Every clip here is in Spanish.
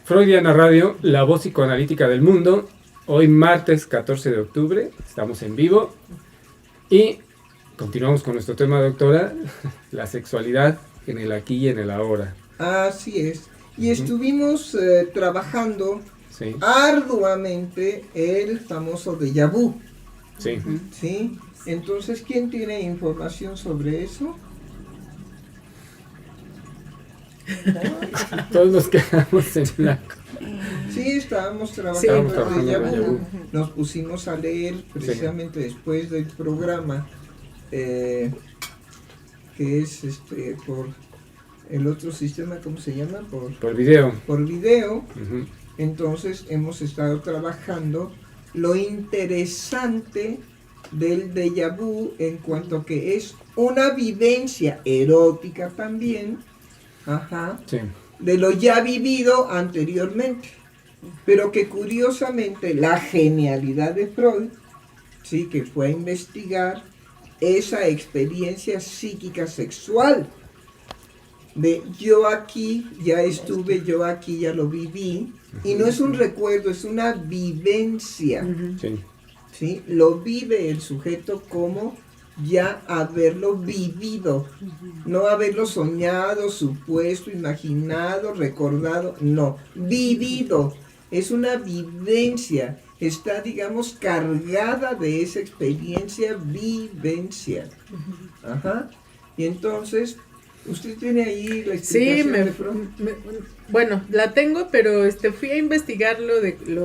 Freudiana Radio, la voz psicoanalítica del mundo. Hoy martes 14 de octubre, estamos en vivo y continuamos con nuestro tema, doctora, la sexualidad en el aquí y en el ahora. Así es. Y estuvimos trabajando Sí. arduamente el famoso déjà vu. Sí. ¿Sí? Entonces, ¿quién tiene información sobre eso? Todos nos quedamos en blanco. Sí, estábamos trabajando Estábamos el trabajando déjà en el déjà vu. vu. Nos pusimos a leer precisamente después del programa, que es por el otro sistema, ¿cómo se llama? Por video. Por video. Ujú. Entonces hemos estado trabajando lo interesante del déjà vu en cuanto que es una vivencia erótica también, Sí. de lo ya vivido anteriormente, pero que curiosamente la genialidad de Freud, sí, que fue a investigar esa experiencia psíquica sexual de yo aquí ya estuve, yo aquí ya lo viví, y no es un recuerdo, es una vivencia. Sí. ¿Sí? Lo vive el sujeto como ya haberlo vivido, no haberlo soñado, supuesto, imaginado, recordado, no, vivido. Es una vivencia, está, digamos, cargada de esa experiencia vivencial. Ajá. Y entonces, ¿usted tiene ahí la explicación de Freud? Bueno, la tengo, pero fui a investigar lo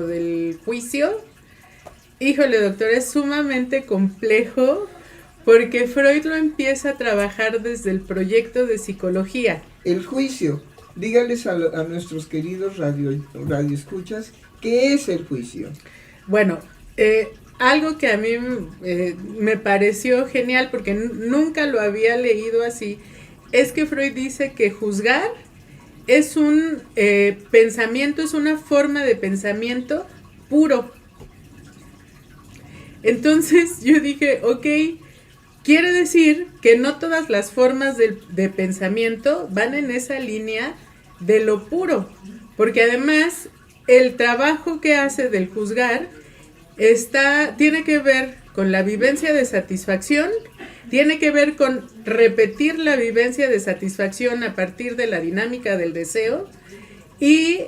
del juicio. Híjole, doctor, es sumamente complejo porque Freud lo empieza a trabajar desde el proyecto de psicología. El juicio. Dígales a nuestros queridos radioescuchas, ¿qué es el juicio? Bueno, algo que a mí me pareció genial porque nunca lo había leído así, es que Freud dice que juzgar es un pensamiento, es una forma de pensamiento puro. Entonces yo dije, ok, quiere decir que no todas las formas de pensamiento van en esa línea de lo puro, porque además el trabajo que hace del juzgar tiene que ver con la vivencia de satisfacción, tiene que ver con repetir la vivencia de satisfacción a partir de la dinámica del deseo, y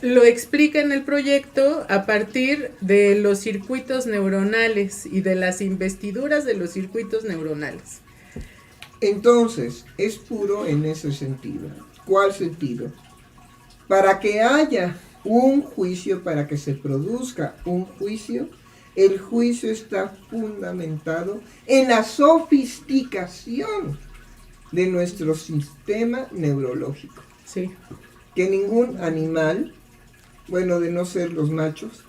lo explica en el proyecto a partir de los circuitos neuronales y de las investiduras de los circuitos neuronales. Entonces, es puro en ese sentido. ¿Cuál sentido? Para que haya un juicio, para que se produzca un juicio, el juicio está fundamentado en la sofisticación de nuestro sistema neurológico. Sí. Que ningún animal, bueno, de no ser los machos,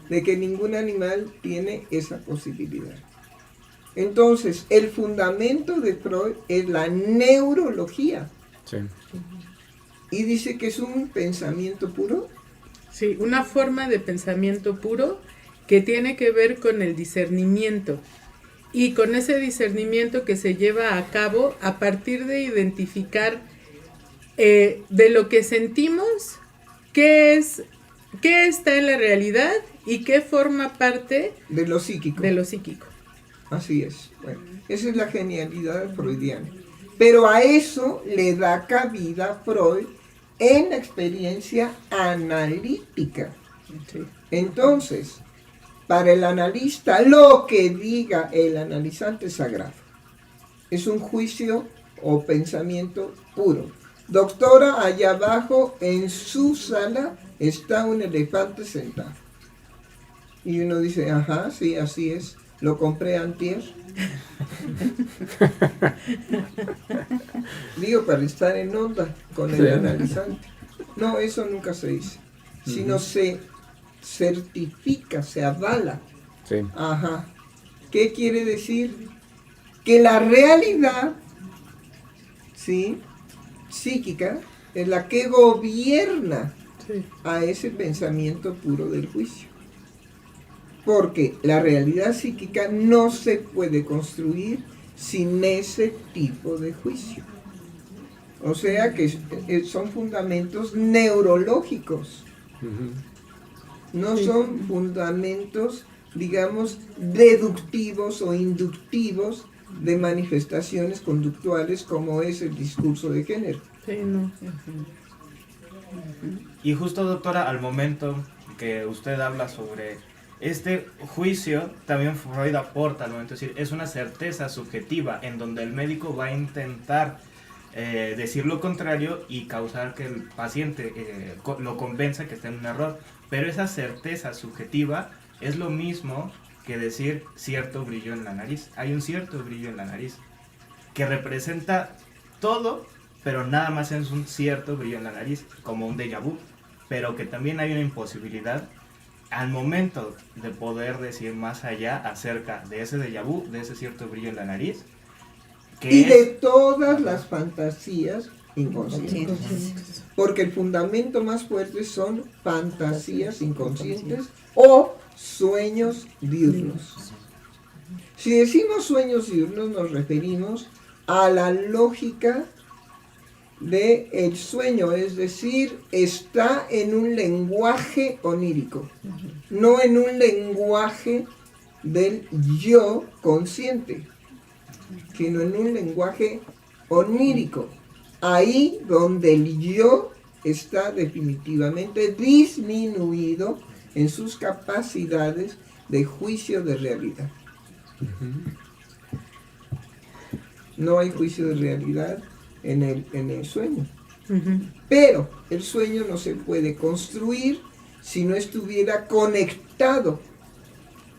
de que ningún animal tiene esa posibilidad. Entonces, el fundamento de Freud es la neurología. Sí. Y dice que es un pensamiento puro. Sí, una forma de pensamiento puro que tiene que ver con el discernimiento. Y con ese discernimiento que se lleva a cabo a partir de identificar de lo que sentimos, qué está en la realidad y qué forma parte De lo psíquico. de lo psíquico. Así es. Bueno, esa es la genialidad freudiana. Pero a eso le da cabida Freud en la experiencia analítica. Sí. Entonces, para el analista, lo que diga el analizante es sagrado. Es un juicio o pensamiento puro. Doctora, allá abajo en su sala está un elefante sentado. Y uno dice, ajá, sí, así es. Lo compré antier. Digo, para estar en onda con el analizante. No, eso nunca se dice. Sino se certifica, se avala. Sí. Ajá. ¿Qué quiere decir? Que la realidad, ¿sí?, psíquica es la que gobierna Sí. a ese pensamiento puro del juicio. Porque la realidad psíquica no se puede construir sin ese tipo de juicio. O sea que son fundamentos neurológicos, no son fundamentos, digamos, deductivos o inductivos de manifestaciones conductuales como es el discurso de género. Sí, no. Y justo, doctora, al momento que usted habla sobre este juicio, también Freud aporta al momento de decir, es una certeza subjetiva en donde el médico va a intentar decir lo contrario y causar que el paciente lo convenza que está en un error. Pero esa certeza subjetiva es lo mismo que decir cierto brillo en la nariz. Hay un cierto brillo en la nariz que representa todo, pero nada más es un cierto brillo en la nariz, como un déjà vu, pero que también hay una imposibilidad al momento de poder decir más allá acerca de ese déjà vu, de ese cierto brillo en la nariz. Y de todas las fantasías inconscientes. Porque el fundamento más fuerte son fantasías inconscientes o sueños diurnos. Si decimos sueños diurnos nos referimos a la lógica del sueño, es decir, está en un lenguaje onírico, no en un lenguaje del yo consciente, sino en un lenguaje onírico, ahí donde el yo está definitivamente disminuido en sus capacidades de juicio de realidad. No hay juicio de realidad en el sueño. Pero el sueño no se puede construir si no estuviera conectado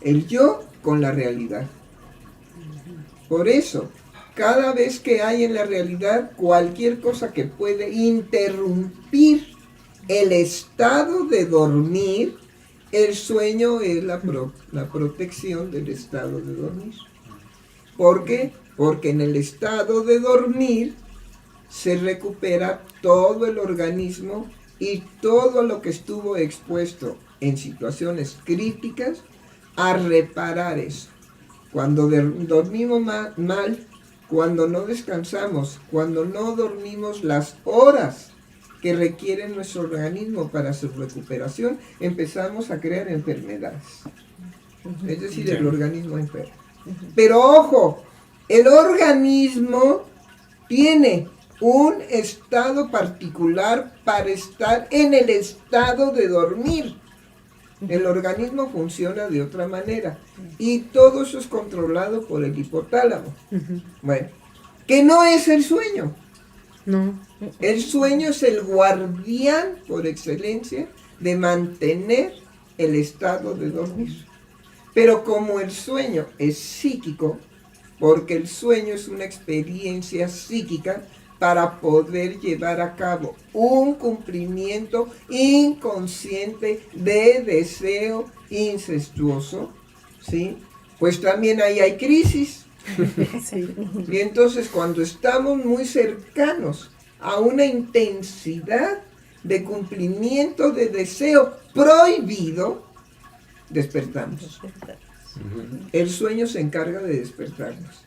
el yo con la realidad. Por eso, cada vez que hay en la realidad cualquier cosa que puede interrumpir el estado de dormir, el sueño es la protección del estado de dormir. ¿Por qué? Porque en el estado de dormir se recupera todo el organismo y todo lo que estuvo expuesto en situaciones críticas a reparar eso. Cuando dormimos mal, cuando no descansamos, cuando no dormimos las horas que requiere nuestro organismo para su recuperación, empezamos a crear enfermedades. Es decir, el organismo enferma. Pero ojo, el organismo tiene un estado particular para estar en el estado de dormir. El organismo funciona de otra manera y todo eso es controlado por el hipotálamo. Bueno, que no es el sueño. No. El sueño es el guardián por excelencia de mantener el estado de dormir. Pero como el sueño es psíquico, porque el sueño es una experiencia psíquica para poder llevar a cabo un cumplimiento inconsciente de deseo incestuoso, ¿sí? Pues también ahí hay crisis. Sí. Y entonces cuando estamos muy cercanos a una intensidad de cumplimiento de deseo prohibido, despertamos. El sueño se encarga de despertarnos.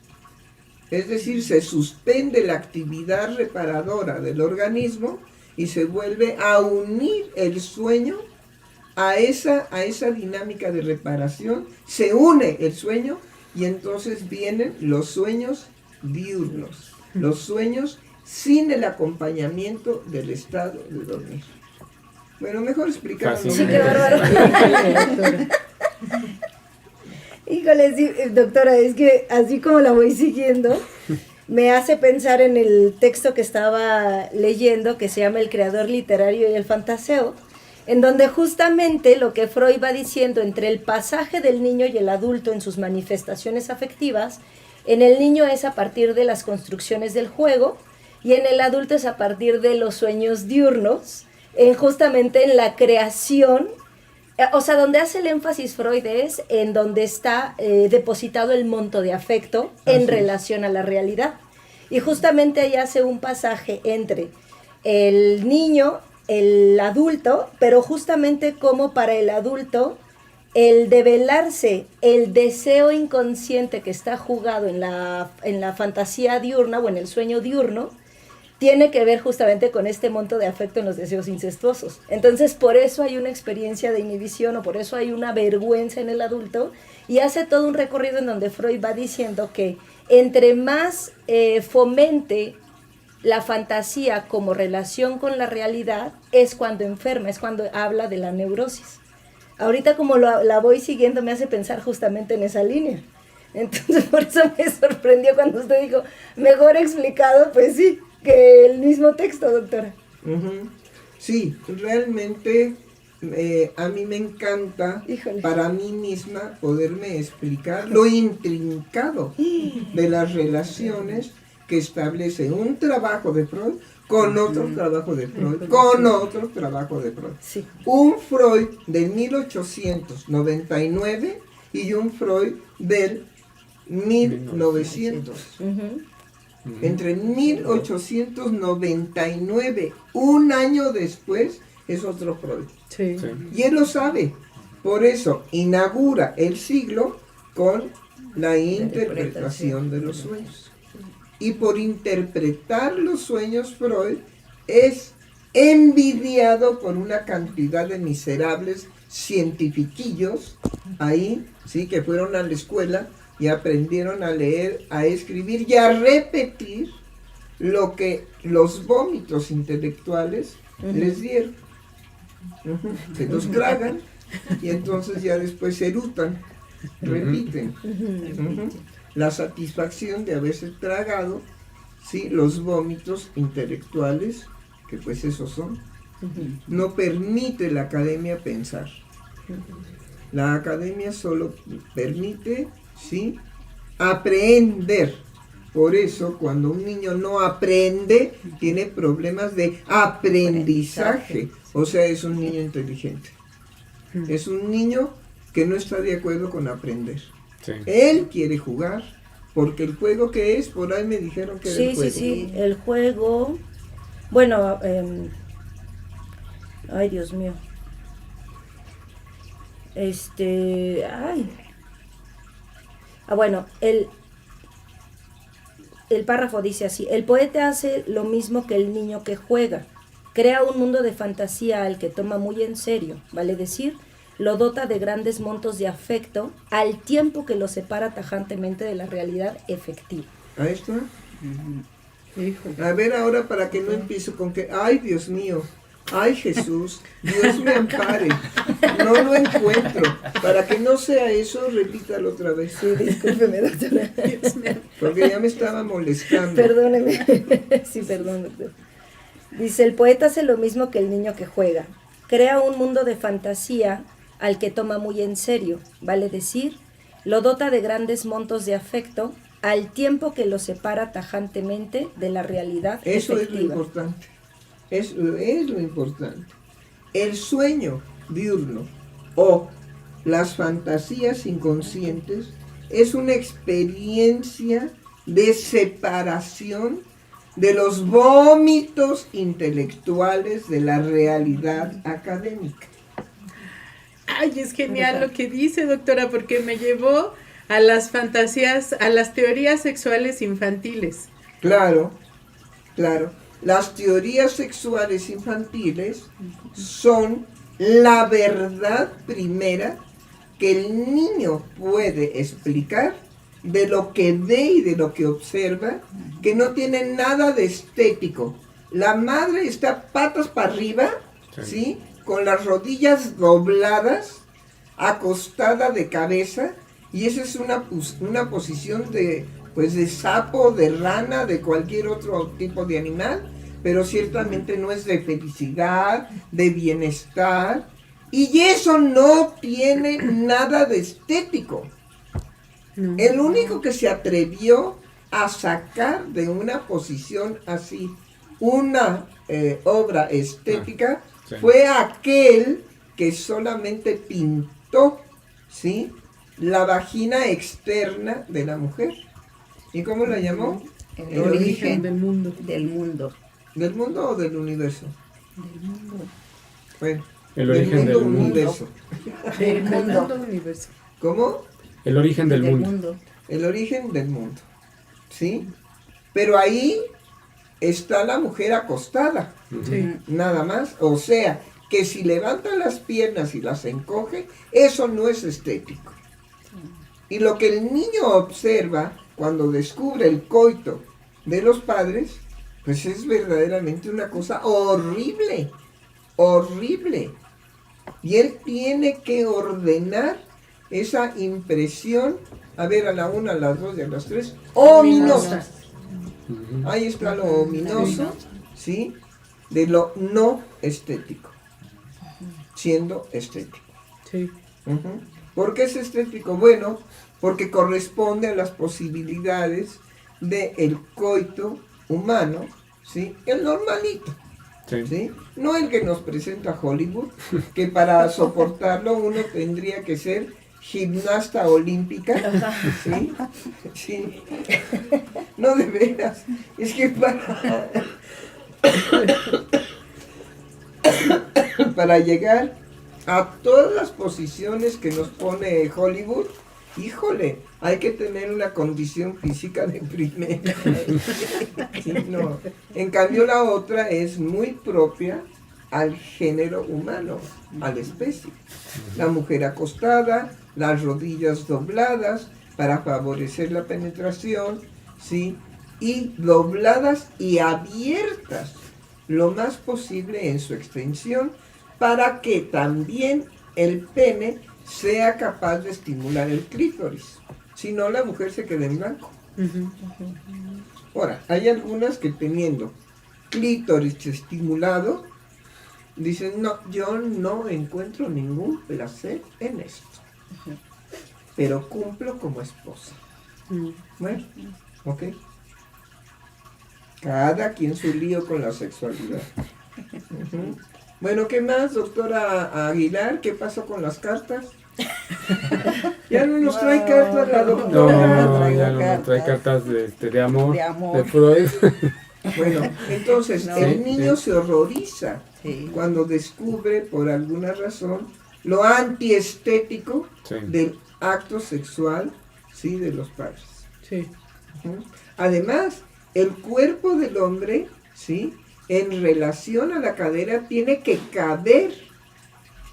Es decir, se suspende la actividad reparadora del organismo y se vuelve a unir el sueño a esa dinámica de reparación. Se une el sueño y entonces vienen los sueños diurnos, los sueños sin el acompañamiento del estado de dormir. Bueno, mejor explicarlo. Sí, qué bárbaro. Híjole, sí, doctora, es que así como la voy siguiendo, me hace pensar en el texto que estaba leyendo, que se llama El creador literario y el fantaseo, en donde justamente lo que Freud va diciendo entre el pasaje del niño y el adulto en sus manifestaciones afectivas, en el niño es a partir de las construcciones del juego y en el adulto es a partir de los sueños diurnos, justamente en la creación. O sea, donde hace el énfasis Freud es en donde está depositado el monto de afecto en relación a la realidad. Y justamente ahí hace un pasaje entre el niño, el adulto, pero justamente como para el adulto, el develarse, el deseo inconsciente que está jugado en la fantasía diurna o en el sueño diurno, tiene que ver justamente con este monto de afecto en los deseos incestuosos. Entonces, por eso hay una experiencia de inhibición o por eso hay una vergüenza en el adulto, y hace todo un recorrido en donde Freud va diciendo que entre más fomente la fantasía como relación con la realidad, es cuando enferma, es cuando habla de la neurosis. Ahorita como la voy siguiendo me hace pensar justamente en esa línea. Entonces por eso me sorprendió cuando usted dijo, mejor explicado, pues sí, que el mismo texto, doctora. Ujú. Sí, realmente a mí me encanta, Híjole. para mí misma, poderme explicar lo intrincado de las relaciones que establece un trabajo de Freud con otro trabajo de Freud, con otro trabajo de Freud. Sí. Un Freud del 1899 y un Freud del 1900. Ujú. Entre 1899, un año después, es otro Freud. Sí. Sí. Y él lo sabe. Por eso inaugura el siglo con la interpretación de los sueños. Y por interpretar los sueños, Freud es envidiado por una cantidad de miserables cientifiquillos ahí, sí, que fueron a la escuela y aprendieron a leer, a escribir y a repetir lo que los vómitos intelectuales les dieron. Se los tragan y entonces ya después se erutan, repiten. La satisfacción de haberse tragado, sí, los vómitos intelectuales, que pues esos son. No permite la academia pensar. La academia solo permite, sí, aprender. Por eso cuando un niño no aprende, tiene problemas de aprendizaje. O sea, es un niño inteligente. Es un niño que no está de acuerdo con aprender. Sí. Él quiere jugar, porque el juego que es, por ahí me dijeron que era el juego. Sí, el juego, bueno, ay Dios mío, bueno, el párrafo dice así: el poeta hace lo mismo que el niño que juega, crea un mundo de fantasía al que toma muy en serio, vale decir, lo dota de grandes montos de afecto al tiempo que lo separa tajantemente de la realidad efectiva. Ahí está. Híjole. A ver ahora, para que no empiece con que, ay Dios mío, ay Jesús, Dios me ampare, no lo encuentro. Para que no sea eso, repítalo otra vez. Sí, discúlpeme, doctora. Porque ya me estaba molestando. Perdóneme. Sí, perdón, doctor. Dice, el poeta hace lo mismo que el niño que juega. Crea un mundo de fantasía al que toma muy en serio, vale decir, lo dota de grandes montos de afecto al tiempo que lo separa tajantemente de la realidad Eso efectiva. es lo importante. Es lo importante. El sueño diurno o las fantasías inconscientes es una experiencia de separación de los vómitos intelectuales de la realidad académica. Ay, es genial lo que dice, doctora, porque me llevó a las fantasías, a las teorías sexuales infantiles. Claro, claro. Las teorías sexuales infantiles son la verdad primera que el niño puede explicar de lo que ve y de lo que observa, que no tiene nada de estético. La madre está patas para arriba, ¿sí? Con las rodillas dobladas, acostada de cabeza, y esa es una posición de, pues, de sapo, de rana, de cualquier otro tipo de animal, pero ciertamente no es de felicidad, de bienestar, y eso no tiene nada de estético. No. El único que se atrevió a sacar de una posición así una obra estética Sí. fue aquel que solamente pintó, ¿sí?, la vagina externa de la mujer. ¿Y cómo la llamó? El origen del mundo. Del mundo. ¿Del mundo o del universo? Del mundo. Bueno, El origen del mundo. universo. Del mundo. mundo universo. ¿Cómo? El origen del mundo. El origen del mundo, ¿sí? Pero ahí está la mujer acostada, Sí. nada más. O sea, que si levanta las piernas y las encoge, eso no es estético. Y lo que el niño observa cuando descubre el coito de los padres, pues es verdaderamente una cosa horrible, horrible. Y él tiene que ordenar esa impresión, a ver, a la 1, a las 2 y a las 3, ominosa. Ujú. Ahí está lo ominoso, ¿sí? De lo no estético, siendo estético. Sí. Ujú. ¿Por qué es estético? Bueno, porque corresponde a las posibilidades del coito humano, ¿sí? El normalito, Sí. ¿sí? No el que nos presenta Hollywood, que para soportarlo uno tendría que ser gimnasta olímpica, ¿sí? Sí. No, de veras, es que para llegar a todas las posiciones que nos pone Hollywood, híjole, hay que tener una condición física de primera. Sí, no. En cambio la otra es muy propia al género humano, a la especie. La mujer acostada, las rodillas dobladas para favorecer la penetración, ¿sí? Y dobladas y abiertas lo más posible en su extensión para que también el pene sea capaz de estimular el clítoris. Si no, la mujer se queda en blanco. Ujú. Ahora, hay algunas que teniendo clítoris estimulado, dicen, no, yo no encuentro ningún placer en esto, pero cumplo como esposa. Mm. Bueno, ok. Cada quien su lío con la sexualidad. Ujú. Bueno, ¿qué más, doctora Aguilar? ¿Qué pasó con las cartas? Ya no nos trae cartas la No, doctora. ya no nos trae cartas de amor, De amor. de Freud. Bueno, entonces No. el niño Sí. se horroriza Sí. cuando descubre por alguna razón lo antiestético Sí. del acto sexual, sí, de los padres. Sí. Ujú. Además, el cuerpo del hombre, sí, en relación a la cadera tiene que caber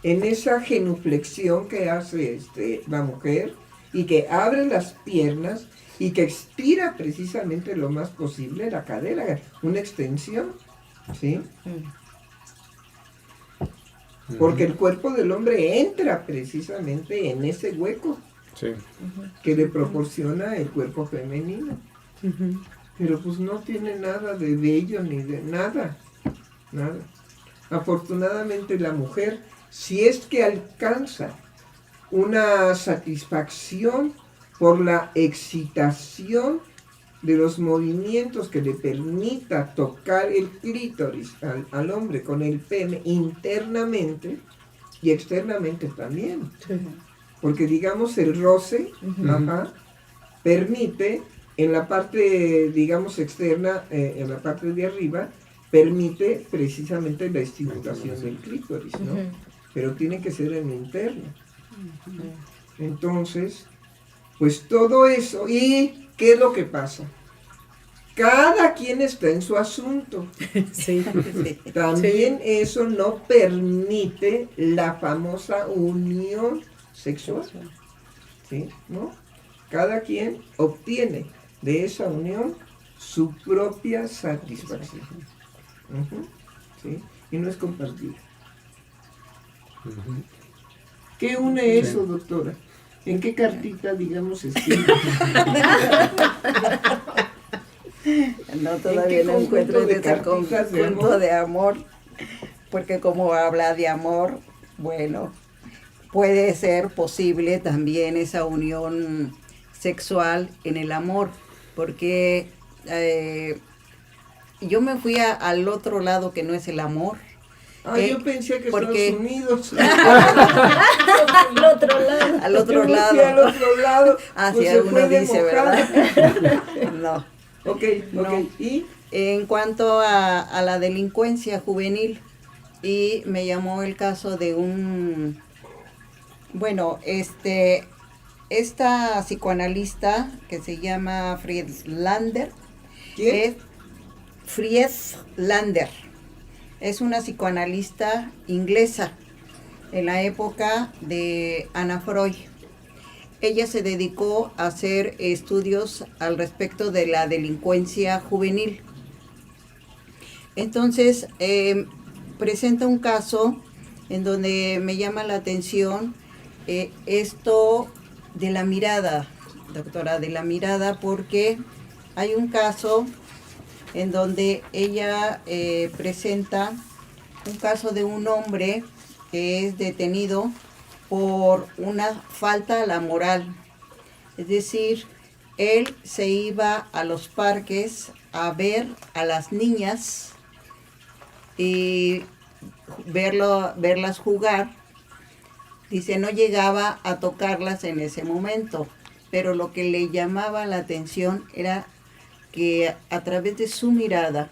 en esa genuflexión que hace la mujer y que abre las piernas y que estira precisamente lo más posible la cadera, una extensión, ¿sí? Porque el cuerpo del hombre entra precisamente en ese hueco Sí. que le proporciona el cuerpo femenino. Ujú. Pero pues no tiene nada de bello ni de nada, nada. Afortunadamente la mujer, si es que alcanza una satisfacción por la excitación de los movimientos que le permita tocar el clítoris al hombre con el pene internamente y externamente también. Sí. Porque digamos el roce, ajá, permite en la parte, digamos, externa, en la parte de arriba, permite precisamente la estimulación del clítoris, ¿no? Pero tiene que ser en lo interno. Entonces, pues todo eso, ¿y qué es lo que pasa? Cada quien está en su asunto. Sí. También eso no permite la famosa unión sexual, ¿sí? ¿No? Cada quien obtiene de esa unión su propia satisfacción. Ujú, ¿sí? Y no es compartida. Ujú. ¿Qué une eso, doctora? ¿En qué cartita, digamos, escribe? No, ¿En todavía qué no encuentro conjunto de ese cartitas de conjunto amor? de amor, porque como habla de amor, bueno, puede ser posible también esa unión sexual en el amor, porque yo me fui al otro lado que no es el amor. Ah, yo pensé que porque- Estados Unidos. Al otro lado. Al otro Yo me fui lado. al otro lado. Así pues se alguno fue de dice, mojada. ¿verdad? No. Ok, No. ok. ¿Y? En cuanto a la delincuencia juvenil, y me llamó el caso de un, bueno, esta psicoanalista que se llama Friedlander, ¿Quién? es Friedlander. Es una psicoanalista inglesa en la época de Anna Freud. Ella se dedicó a hacer estudios al respecto de la delincuencia juvenil. Entonces, presenta un caso en donde me llama la atención esto de la mirada, doctora, de la mirada, porque hay un caso en donde ella presenta un caso de un hombre que es detenido por una falta a la moral. Es decir, él se iba a los parques a ver a las niñas y verlas jugar. Dice, no llegaba a tocarlas en ese momento, pero lo que le llamaba la atención era que a través de su mirada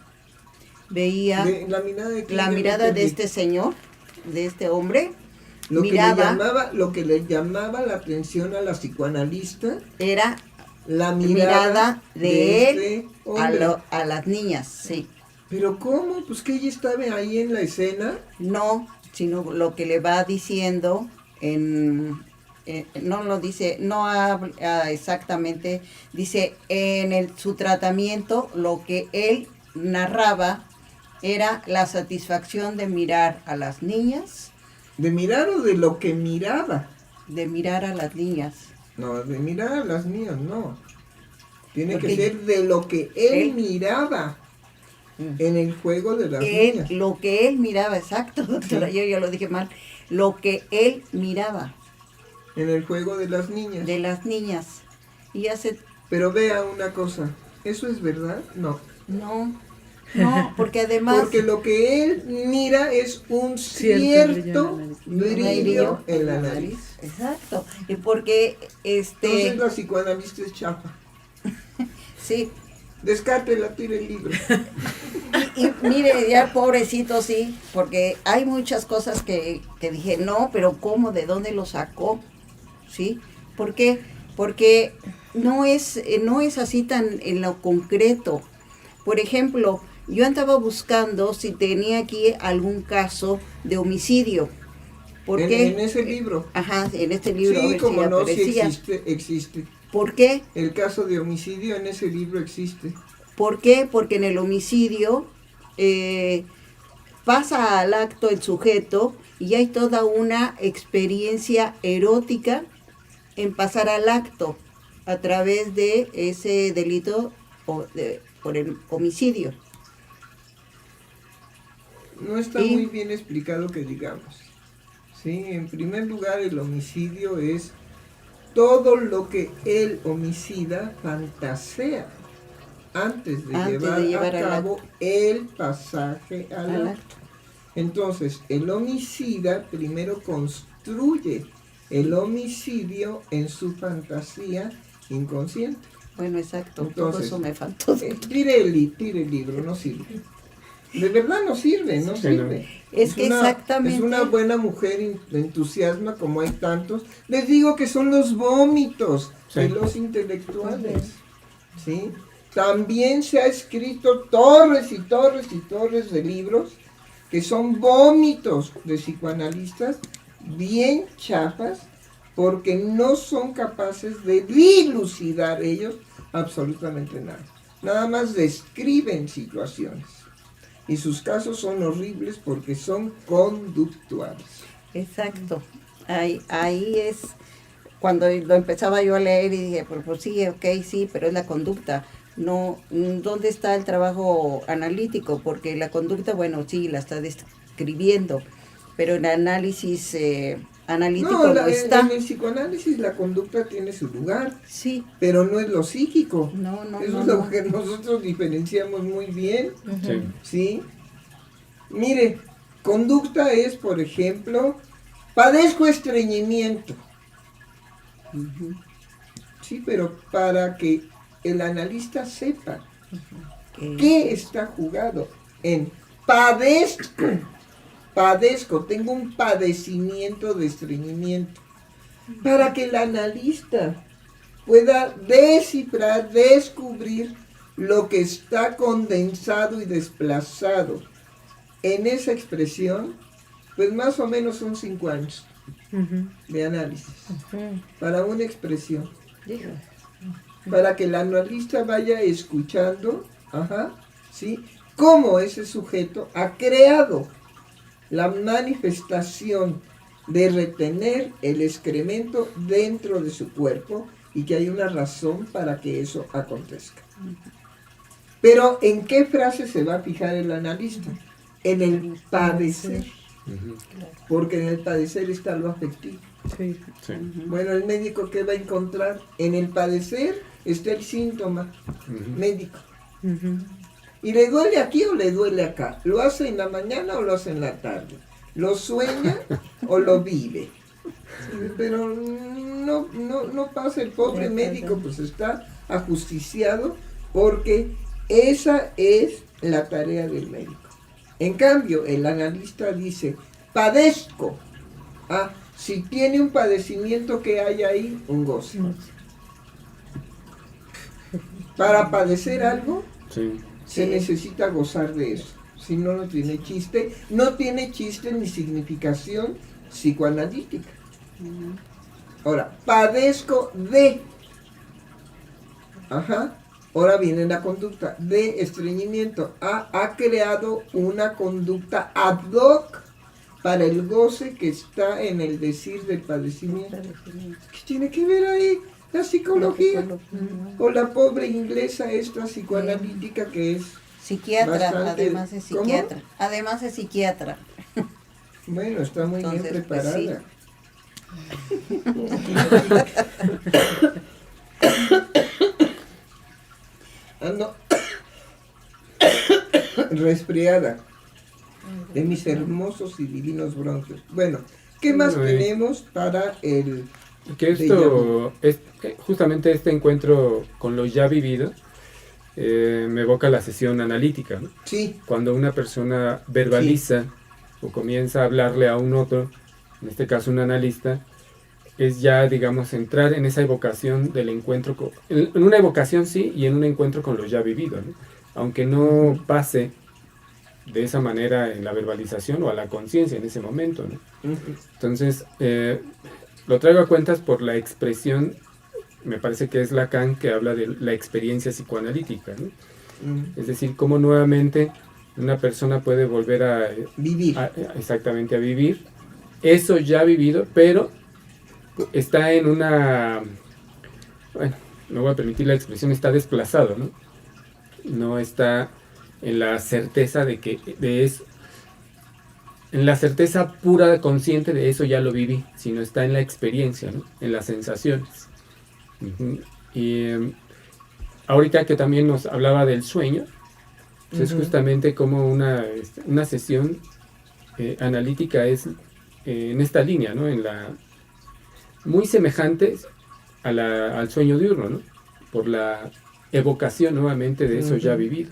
veía la mirada de este señor, de este hombre. Lo que le llamaba la atención a la psicoanalista era la mirada de él este hombre. a las niñas, sí. ¿Pero cómo? Pues que ella estaba ahí en la escena. No, sino lo que le va diciendo no lo dice, no habla exactamente, dice su tratamiento lo que él narraba era la satisfacción de mirar a las niñas. ¿De mirar o de lo que miraba? De mirar a las niñas. No, de mirar a las niñas, no. Tiene que ser de lo que él miraba en el juego de las niñas. Lo que él miraba, exacto, doctora, sí. Yo lo dije mal. Lo que él miraba. En el juego de las niñas. De las niñas. Y hace... Pero vea una cosa, ¿eso es verdad? No. No, porque además... Porque lo que él mira es un cierto brillo en la nariz. Exacto. Y porque Entonces la psicoanalista es chafa. Sí. Descártela, tire el libro. Y mire, ya pobrecito, sí, porque hay muchas cosas que dije, no, pero ¿cómo? ¿De dónde lo sacó? ¿Sí? ¿Por qué? Porque no es así tan en lo concreto. Por ejemplo, yo andaba buscando si tenía aquí algún caso de homicidio. ¿Por qué? En ese libro. Ajá, en este libro. Sí, como no, sí existe. ¿Por qué? El caso de homicidio en ese libro existe. ¿Por qué? Porque en el homicidio pasa al acto el sujeto y hay toda una experiencia erótica en pasar al acto a través de ese delito por el homicidio. No está muy bien explicado que digamos. Sí, en primer lugar, el homicidio es todo lo que el homicida fantasea antes de llevar a cabo el pasaje al acto. Entonces, el homicida primero construye el homicidio en su fantasía inconsciente. Bueno, exacto. Entonces, todo eso me faltó. Tire el libro, no sirve. De verdad no sirve. Es que exactamente. Es una buena mujer entusiasma como hay tantos. Les digo que son los vómitos de los intelectuales. ¿Sí? También se ha escrito torres y torres y torres de libros que son vómitos de psicoanalistas bien chafas porque no son capaces de dilucidar ellos absolutamente nada. Nada más describen situaciones. Y sus casos son horribles porque son conductuales. Exacto. Ahí es cuando lo empezaba yo a leer y dije, pues sí, ok, sí, pero es la conducta. No, ¿dónde está el trabajo analítico? Porque la conducta, bueno, sí, la está describiendo, pero el análisis analítico no está. En el psicoanálisis la conducta tiene su lugar, sí, pero no es lo psíquico. Eso es lo que nosotros diferenciamos muy bien. Uh-huh. ¿Sí? Mire, conducta es, por ejemplo, padezco estreñimiento. Uh-huh. Sí, pero para que el analista sepa qué está jugado en padezco, tengo un padecimiento de estreñimiento, para que el analista pueda descifrar, descubrir lo que está condensado y desplazado en esa expresión, pues más o menos son 5 años Ujú. de análisis Ujú. para una expresión. Híjole. Para que el analista vaya escuchando, ¿sí?, cómo ese sujeto ha creado la manifestación de retener el excremento dentro de su cuerpo y que hay una razón para que eso acontezca. Pero ¿en qué frase se va a fijar el analista? En el padecer, Ujú. porque en el padecer está lo afectivo. Sí. Sí. Bueno, el médico, ¿qué va a encontrar? En el padecer está el síntoma Ujú. médico. Ujú. ¿Y le duele aquí o le duele acá? ¿Lo hace en la mañana o lo hace en la tarde? ¿Lo sueña o lo vive? Pero no pasa, el pobre médico pues está ajusticiado porque esa es la tarea del médico. En cambio, el analista dice, padezco. Si tiene un padecimiento, que hay ahí, un goce. Para padecer algo, Sí. se necesita gozar de eso. Si no, no tiene chiste. No tiene chiste ni significación psicoanalítica. Ahora, padezco de. Ahora viene la conducta de estreñimiento. Ha creado una conducta ad hoc para el goce que está en el decir del padecimiento. ¿Qué tiene que ver ahí la psicología? O la pobre inglesa esta psicoanalítica que es, Psiquiatra, bastante- además de ¿cómo? psiquiatra. Además de psiquiatra. bueno, está muy bien Entonces, pues, preparada. Ando resfriada de mis hermosos y divinos bronquios. Bueno, ¿qué más Bueno, tenemos para el Que esto, justamente este encuentro con lo ya vivido, me evoca la sesión analítica, ¿no? sí? Cuando una persona verbaliza o comienza a hablarle a un otro, en este caso un analista, es ya, digamos, entrar en esa evocación del encuentro, en una evocación sí, y en un encuentro con lo ya vivido, ¿no? Aunque no pase de esa manera en la verbalización o a la conciencia en ese momento, ¿no? Entonces, lo traigo a cuentas por la expresión, me parece que es Lacan, que habla de la experiencia psicoanalítica, ¿no? Es decir, cómo nuevamente una persona puede volver a Vivir. exactamente a vivir eso ya vivido, pero está en una, bueno, no voy a permitir la expresión, está desplazado, ¿no? No está en la certeza de que de eso, en la certeza pura consciente de eso ya lo viví, sino está en la experiencia, ¿no? En las sensaciones. Ujú. Y ahorita que también nos hablaba del sueño, pues es justamente como una sesión analítica es en esta línea, ¿no? En la muy semejantes al sueño diurno, ¿no? Por la evocación nuevamente de eso ya vivido.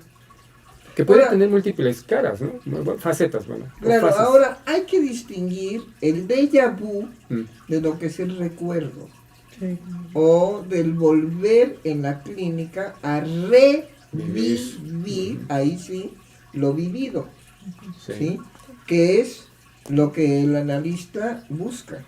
Que puede Ahora, tener múltiples caras, ¿no? Facetas, bueno. o Claro, fases. ahora hay que distinguir el déjà vu Mm, de lo que es el recuerdo Sí. o del volver en la clínica a revivir, ahí sí, lo vivido, sí. ¿sí? Que es lo que el analista busca,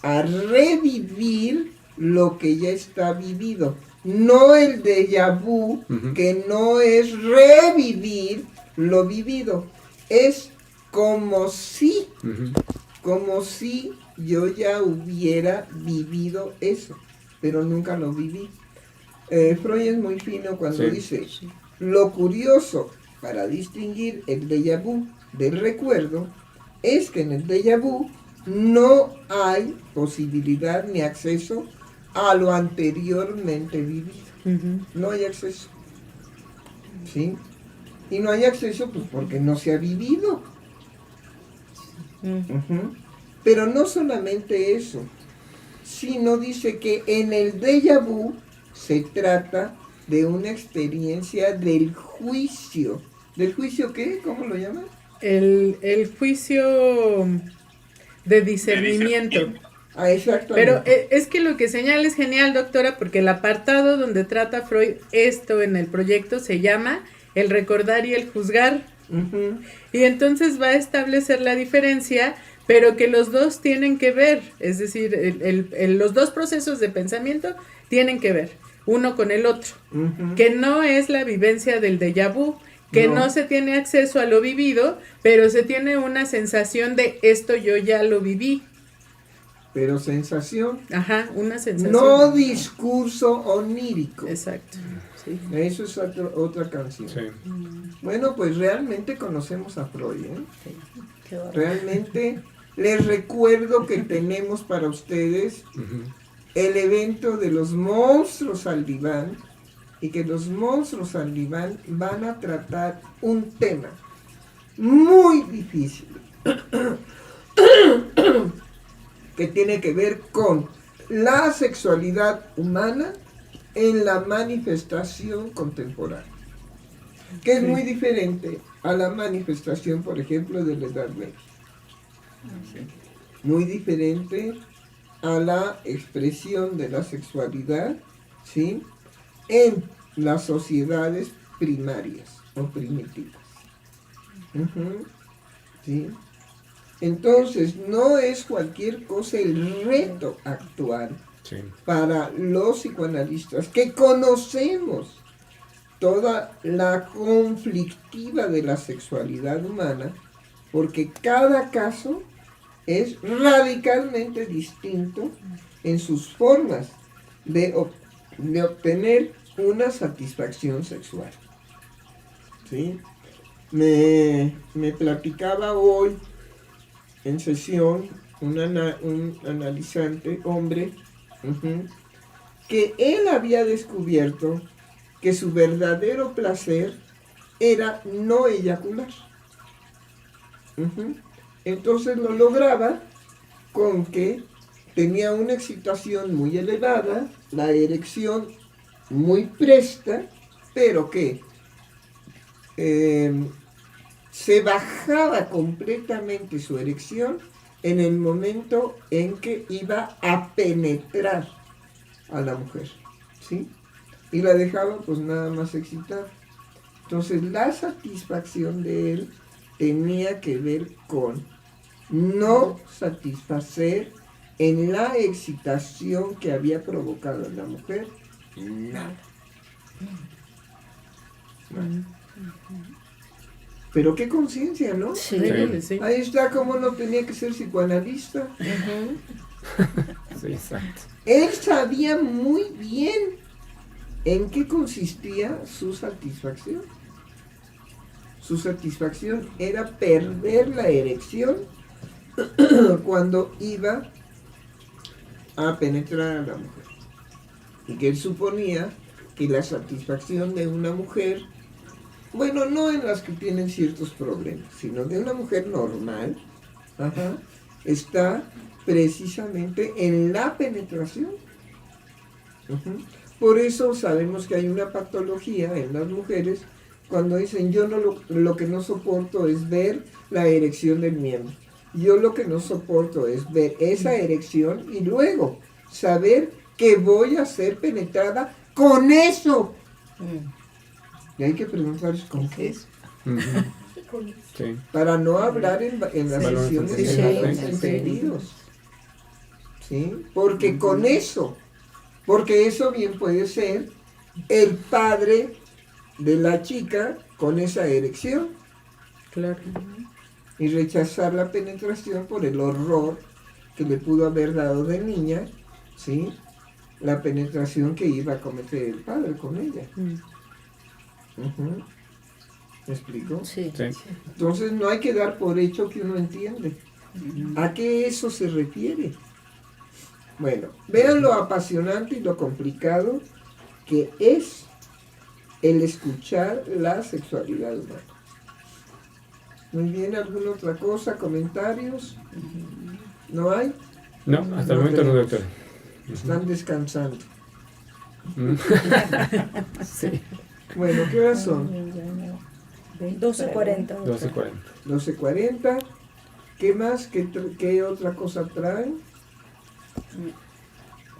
a revivir lo que ya está vivido, no el déjà vu, Ujú. que no es revivir lo vivido, es como si yo ya hubiera vivido eso, pero nunca lo viví. Freud es muy fino cuando Sí. dice, lo curioso para distinguir el déjà vu del recuerdo es que en el déjà vu no hay posibilidad ni acceso a lo anteriormente vivido. Ujú. No hay acceso. ¿Sí? Y no hay acceso pues porque no se ha vivido. Ujú. Pero no solamente eso, sino dice que en el déjà vu se trata de una experiencia del juicio. ¿Del juicio qué? ¿Cómo lo llaman? El juicio de discernimiento. Exactamente. Pero es que lo que señala es genial, doctora, porque el apartado donde trata Freud esto en el proyecto se llama el recordar y el juzgar. Ujú. Y entonces va a establecer la diferencia, pero que los dos tienen que ver, es decir, los dos procesos de pensamiento tienen que ver, uno con el otro, Ujú. que no es la vivencia del déjà vu, que no se tiene acceso a lo vivido, pero se tiene una sensación de esto yo ya lo viví. Pero sensación, Ajá, una sensación. no discurso onírico. Exacto. Sí. Eso es otra canción. Sí. Bueno, pues realmente conocemos a Freud, ¿eh? Qué bárbaro. Realmente les recuerdo que tenemos para ustedes Ujú. el evento de los monstruos al diván, y que los monstruos al diván van a tratar un tema muy difícil que tiene que ver con la sexualidad humana en la manifestación contemporánea, que es muy diferente a la manifestación, por ejemplo, de la Edad Media. Muy diferente a la expresión de la sexualidad, ¿sí?, en las sociedades primarias o primitivas. Ujú. ¿Sí? Entonces, no es cualquier cosa el reto actual Sí. para los psicoanalistas que conocemos toda la conflictiva de la sexualidad humana, porque cada caso es radicalmente distinto en sus formas de obtener una satisfacción sexual. ¿Sí? Me platicaba hoy en sesión un analizante, hombre, que él había descubierto que su verdadero placer era no eyacular. Entonces lo lograba con que tenía una excitación muy elevada, la erección muy presta, pero que se bajaba completamente su erección en el momento en que iba a penetrar a la mujer, ¿sí? Y la dejaba pues nada más excitada. Entonces la satisfacción de él tenía que ver con no satisfacer en la excitación que había provocado en la mujer nada. Pero qué conciencia, ¿no? Sí. Increíble, sí. Ahí está cómo no tenía que ser psicoanalista. Sí, exacto. Él sabía muy bien en qué consistía su satisfacción. Su satisfacción era perder la erección cuando iba a penetrar a la mujer. Y que él suponía que la satisfacción de una mujer, bueno, no en las que tienen ciertos problemas, sino de una mujer normal, está precisamente en la penetración. Por eso sabemos que hay una patología en las mujeres cuando dicen yo no lo que no soporto es ver la erección del miembro. Yo lo que no soporto es ver esa erección y luego saber que voy a ser penetrada con eso. Y hay que preguntarles con qué es. Ujú. Sí. Para no hablar en las Sí. sesiones Sí, en sí. balones Sí. entendidos. ¿Sí? Porque con eso, porque eso bien puede ser el padre de la chica con esa erección Claro. y rechazar la penetración por el horror que le pudo haber dado de niña, ¿sí?, la penetración que iba a cometer el padre con ella. ¿Me explico? Sí. Sí. Entonces no hay que dar por hecho que uno entiende. ¿A qué eso se refiere? Bueno, vean lo apasionante y lo complicado que es el escuchar la sexualidad humana. Muy bien, ¿alguna otra cosa? ¿Comentarios? ¿No hay? No, hasta el momento no, doctor. Están descansando. Mm. Sí. Bueno, ¿qué horas son? 12:40. 12:40. 12:40. ¿Qué más? ¿Qué otra cosa traen?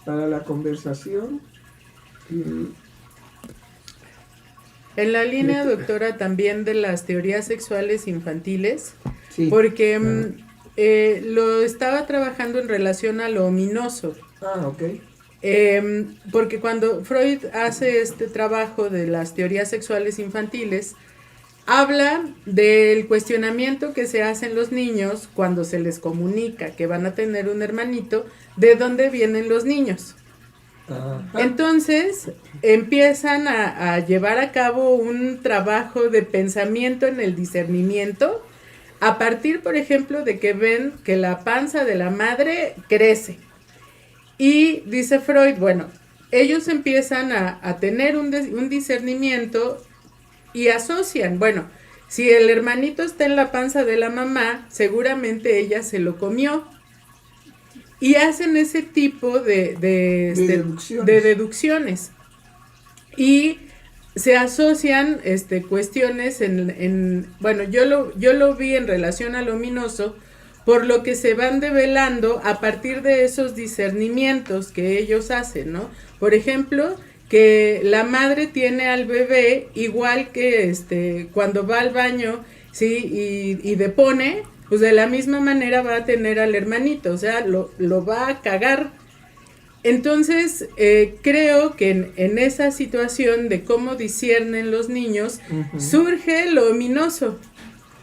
para la conversación. En la línea, doctora, también de las teorías sexuales infantiles, Sí. porque lo estaba trabajando en relación a lo ominoso. Ah, ok. Porque cuando Freud hace este trabajo de las teorías sexuales infantiles, habla del cuestionamiento que se hacen los niños cuando se les comunica que van a tener un hermanito, de dónde vienen los niños. Ajá. Entonces empiezan a llevar a cabo un trabajo de pensamiento en el discernimiento, a partir, por ejemplo, de que ven que la panza de la madre crece. Y dice Freud, bueno, ellos empiezan a tener un discernimiento y asocian, bueno, si el hermanito está en la panza de la mamá, seguramente ella se lo comió. Y hacen ese tipo de deducciones. Y se asocian cuestiones bueno, yo lo vi en relación al ominoso, por lo que se van develando a partir de esos discernimientos que ellos hacen, ¿no? Por ejemplo, que la madre tiene al bebé igual que cuando va al baño, ¿sí? Y depone, pues de la misma manera va a tener al hermanito, o sea, lo va a cagar. Entonces, creo que en esa situación de cómo disciernen los niños, surge lo ominoso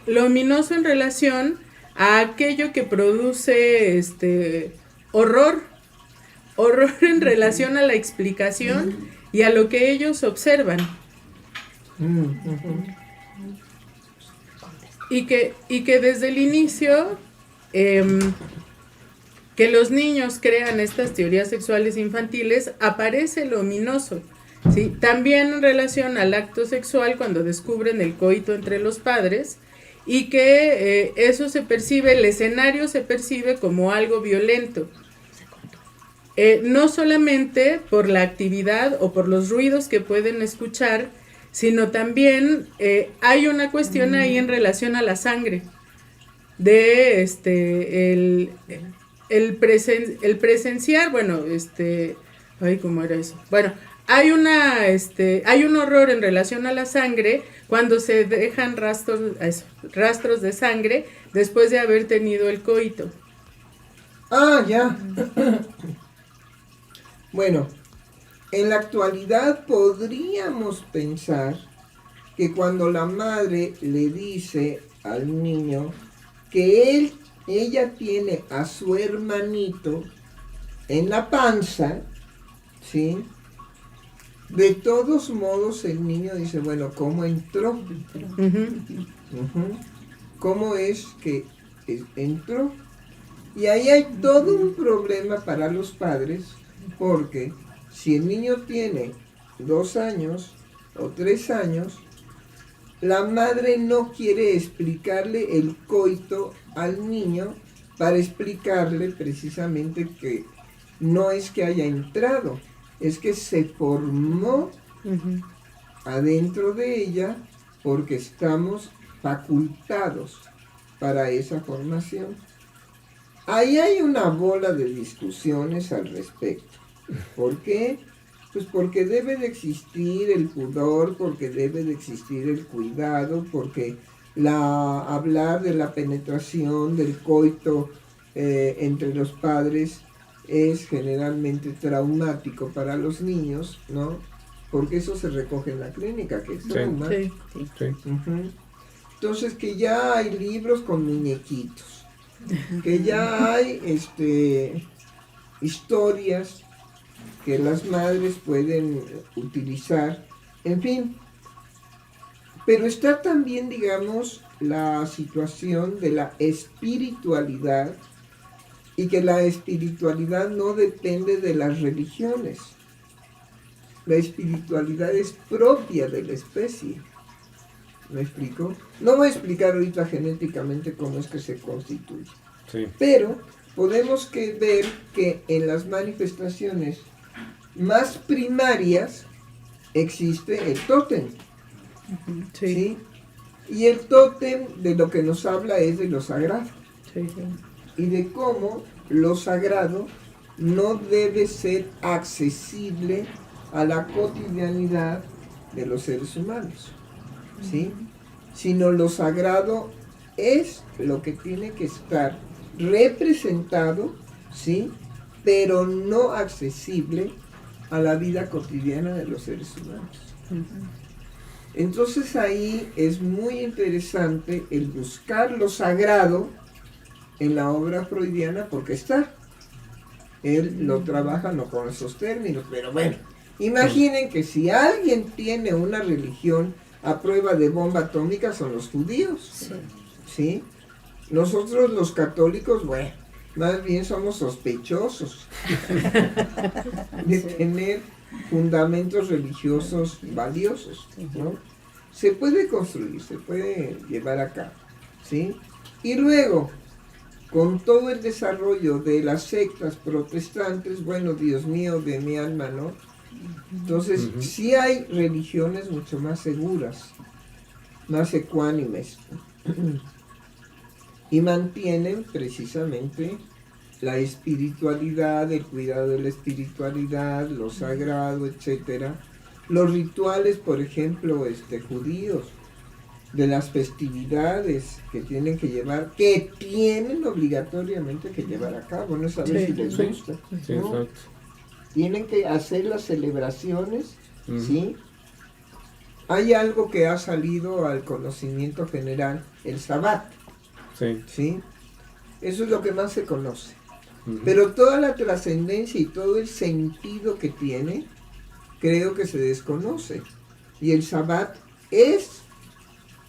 en relación a aquello que produce horror en relación a la explicación y a lo que ellos observan. Y que desde el inicio que los niños crean estas teorías sexuales infantiles, aparece lo ominoso, ¿sí? También en relación al acto sexual, cuando descubren el coito entre los padres, y que eso se percibe, el escenario se percibe como algo violento. No solamente por la actividad o por los ruidos que pueden escuchar, sino también hay una cuestión ahí en relación a la sangre, de el presenciar, bueno, ay, ¿cómo era eso? Bueno, hay un horror en relación a la sangre cuando se dejan rastros de sangre después de haber tenido el coito. Ah, ya. Bueno, en la actualidad podríamos pensar que cuando la madre le dice al niño que ella tiene a su hermanito en la panza, ¿sí? De todos modos el niño dice, bueno, ¿cómo entró? ¿Cómo es que entró? Y ahí hay todo un problema para los padres, porque si el niño tiene 2 años o 3 años, la madre no quiere explicarle el coito al niño para explicarle precisamente que no es que haya entrado, es que se formó adentro de ella porque estamos facultados para esa formación. Ahí hay una bola de discusiones al respecto. ¿Por qué? Pues porque debe de existir el pudor, porque debe de existir el cuidado, porque hablar de la penetración, del coito entre los padres es generalmente traumático para los niños, ¿no? Porque eso se recoge en la clínica, que es trauma. Sí. Entonces, que ya hay libros con muñequitos, que ya hay historias que las madres pueden utilizar, en fin. Pero está también, digamos, la situación de la espiritualidad, y que la espiritualidad no depende de las religiones. La espiritualidad es propia de la especie. ¿Me explico? No voy a explicar ahorita genéticamente cómo es que se constituye. Sí. Pero podemos ver que en las manifestaciones más primarias existe el tótem. ¿Sí? Y el tótem de lo que nos habla es de lo sagrado. Y de cómo lo sagrado no debe ser accesible a la cotidianidad de los seres humanos, ¿sí? Sino lo sagrado es lo que tiene que estar representado, ¿sí? Pero no accesible a la vida cotidiana de los seres humanos. Entonces ahí es muy interesante el buscar lo sagrado en la obra freudiana, porque está. Él lo trabaja no con esos términos, pero bueno, imaginen que si alguien tiene una religión a prueba de bomba atómica son los judíos, ¿sí? Nosotros los católicos, bueno, más bien somos sospechosos de tener fundamentos religiosos valiosos, ¿no? Se puede construir, se puede llevar a cabo, ¿sí? Y luego, con todo el desarrollo de las sectas protestantes, bueno, Dios mío, de mi alma, ¿no? Entonces, sí hay religiones mucho más seguras, más ecuánimes, y mantienen precisamente la espiritualidad, el cuidado de la espiritualidad, lo sagrado, etcétera. Los rituales, por ejemplo, judíos, de las festividades que tienen que llevar, que tienen obligatoriamente que llevar a cabo, no saber si les gusta, Sí, ¿no? exacto. Tienen que hacer las celebraciones, ¿sí? Hay algo que ha salido al conocimiento general, el Sabbat, Sí. ¿sí? Eso es lo que más se conoce. Pero toda la trascendencia y todo el sentido que tiene, creo que se desconoce. Y el Sabbat es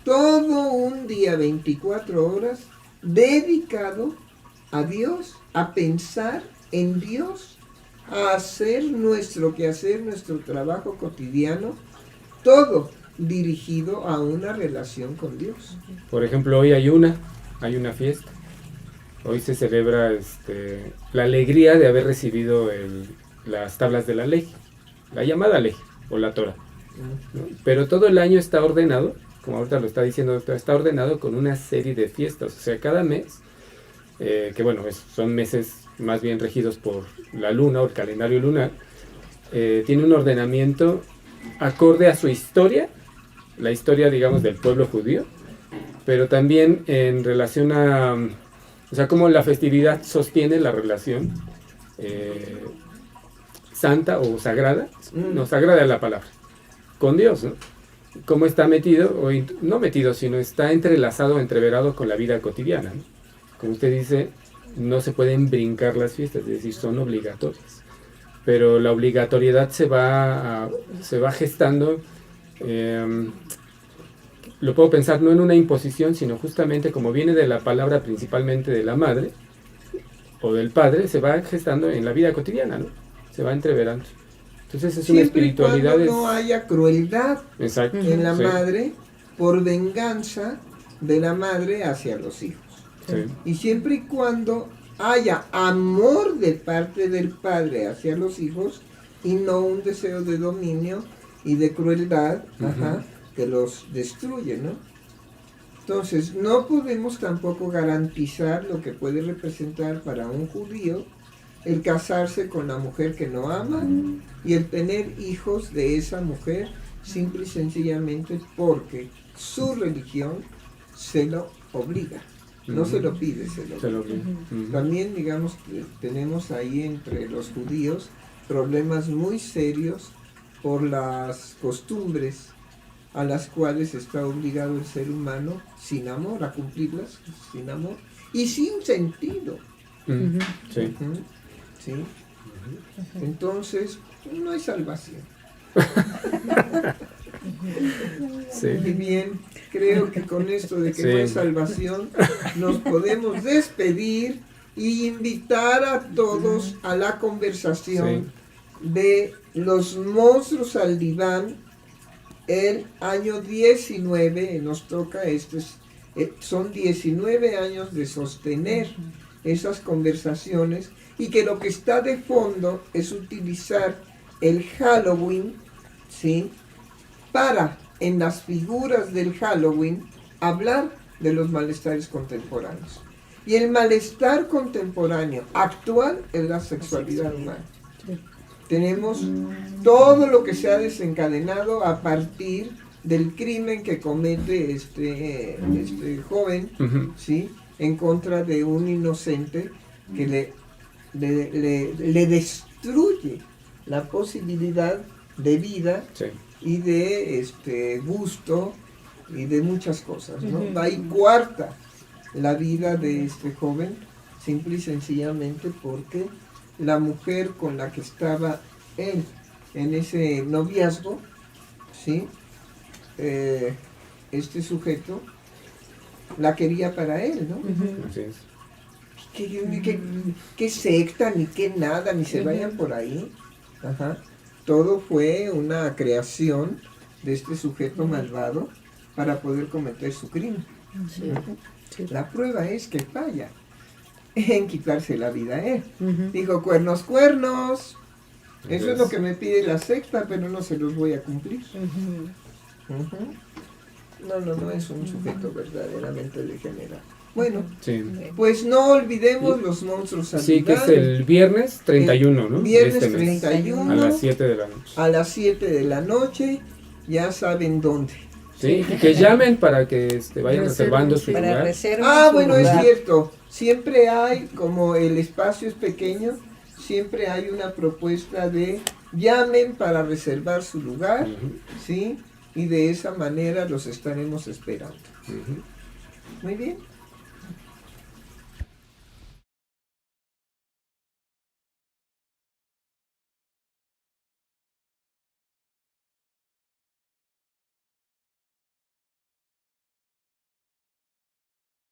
todo un día, 24 horas, dedicado a Dios, a pensar en Dios, a hacer nuestro quehacer, nuestro trabajo cotidiano, todo dirigido a una relación con Dios. Por ejemplo, hoy hay una fiesta. Hoy se celebra la alegría de haber recibido las tablas de la ley, la llamada ley o la Torah, ¿no? Pero todo el año está ordenado, como ahorita lo está diciendo, está ordenado con una serie de fiestas. O sea, cada mes, que bueno, son meses más bien regidos por la luna o el calendario lunar, tiene un ordenamiento acorde a su historia, la historia, digamos, del pueblo judío, pero también en relación a, o sea, cómo la festividad sostiene la relación santa o sagrada, no, sagrada es la palabra, con Dios, ¿no? Cómo está metido, o no metido, sino está entrelazado, entreverado con la vida cotidiana, ¿no? Como usted dice, no se pueden brincar las fiestas, es decir, son obligatorias. Pero la obligatoriedad se va gestando, lo puedo pensar no en una imposición, sino justamente como viene de la palabra principalmente de la madre o del padre, se va gestando en la vida cotidiana, ¿no? Se va entreverando. Entonces es una espiritualidad. Siempre y cuando no haya crueldad Exacto, en la sí. madre por venganza de la madre hacia los hijos. Sí. Y siempre y cuando haya amor de parte del padre hacia los hijos y no un deseo de dominio y de crueldad, que los destruye, ¿no? Entonces, no podemos tampoco garantizar lo que puede representar para un judío el casarse con la mujer que no ama y el tener hijos de esa mujer simple y sencillamente porque su religión se lo obliga. No se lo pide, se lo obliga. También, digamos, tenemos ahí entre los judíos problemas muy serios por las costumbres a las cuales está obligado el ser humano sin amor, a cumplirlas sin amor y sin sentido. Sí. ¿Sí? Entonces, no hay salvación. Sí. Y bien, creo que con esto de que no hay salvación, nos podemos despedir y invitar a todos a la conversación de los monstruos al diván. El año 19 nos toca, son 19 años de sostener esas conversaciones y que lo que está de fondo es utilizar el Halloween, ¿sí? Para, en las figuras del Halloween, hablar de los malestares contemporáneos. Y el malestar contemporáneo, actual, es la sexualidad humana. Tenemos todo lo que se ha desencadenado a partir del crimen que comete este joven, ¿sí? En contra de un inocente que le destruye la posibilidad de vida, sí, y de gusto y de muchas cosas, ¿no? Va y cuarta la vida de este joven, simple y sencillamente porque la mujer con la que estaba él en ese noviazgo, ¿sí? Este sujeto la quería para él, ¿no? Así es. ¿Qué secta, ni qué nada, ni se vayan por ahí? Ajá. Todo fue una creación de este sujeto malvado para poder cometer su crimen. Sí. Sí. La prueba es que falla en quitarse la vida a él. Dijo, cuernos, cuernos. Eso es lo que me pide la secta, pero no se los voy a cumplir. No es un sujeto verdaderamente degenerado. Bueno, sí, pues no olvidemos los monstruos salvajes. Sí, que es el viernes 31, ¿no? Viernes 31. A las 7 de la noche. A las 7 de la noche, ya saben dónde. Sí, y que llamen para que vayan reservando su lugar. Bueno, es cierto. Siempre hay, como el espacio es pequeño, siempre hay una propuesta de llamen para reservar su lugar, ¿sí? Y de esa manera los estaremos esperando. Muy bien.